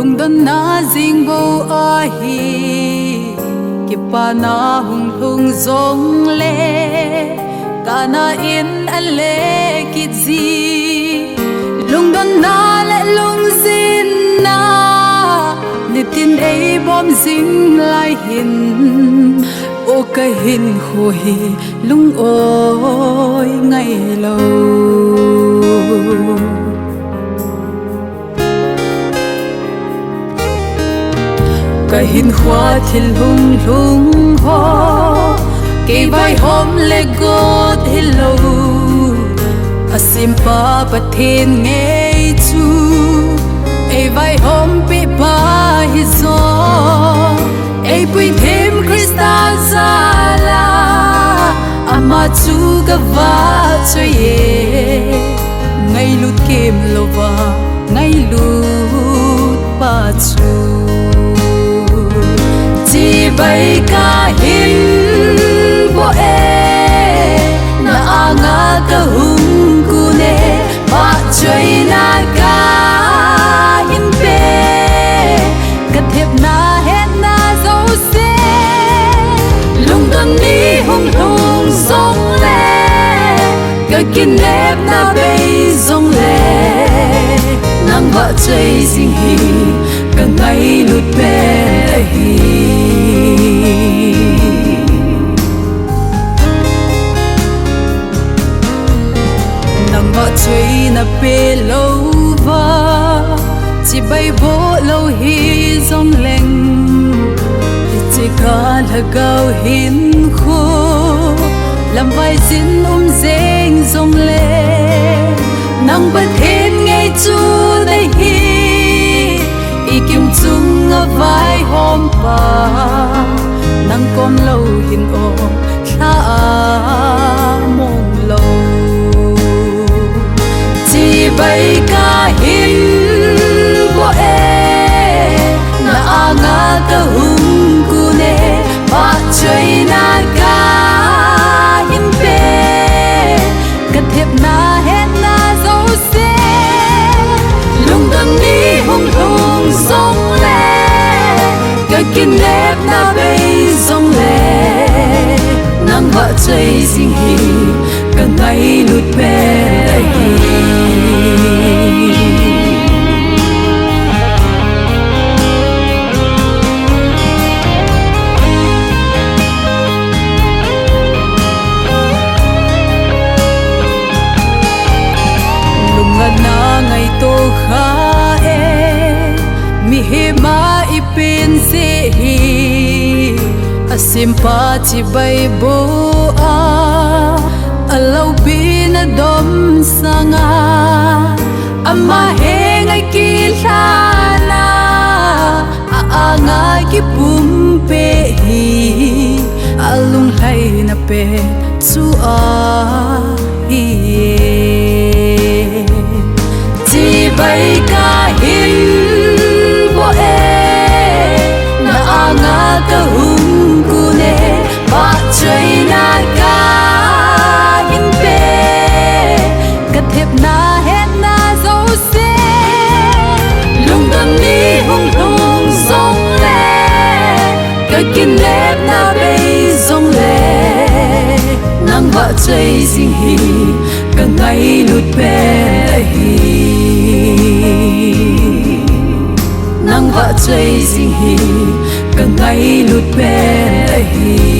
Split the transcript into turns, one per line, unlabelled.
lung don na jing bo a hi ki pa na hung hung zong le kana in ale ki ji lung don na le lung zin na ni tin ei bom jing lai hin o ka hin kho hi lung oi ngai lo ka hin khwa thil hung lung ho ke vai hom le go thilo asim pa pathin ngei chu ei vai hom pi pa hi zo ei pui them krista zala ama chu ga va cho ye ngai lut kem lova ngai lut pa chu chi bai ka hin bo e na anga ka hung ku ne ba choi na ka hin pe ka thep na het na zo se lung don ni hung hung song le ka kin nep na bei song le nang ba choi sing hi ka ngai lut pe hi chơi na pe lâu va chỉ bay bộ lâu hi dòng leng chỉ cả là gạo hin khô làm vai xin deng dòng lệ nang bật thêm ngày chu đây hi y kim chung ở vai hôm pa nang com lâu hin o tha mong lâu bay ka hin bo e na anga ka hung ku ne ba choi na ka hin pe ka thep na het na zo se lung don ni hung hung song le ka kin nep na bei song le nang ba choi sing hi ka ngai lut pe hi simpa chi bay bo a alo bin a dom sanga amma he ngai ki hlana a anga ki pum pe hi alung hai na pe chu a hi chi bay ka hin bo e na anga ka choi na ka hin pe ka thep na het na zo se lung don ni hung hung song le ka kin nep na bei song le nang ba choi sing hi ka ngai lut pe hi nang ba choi sing hi ka ngai lut pe hi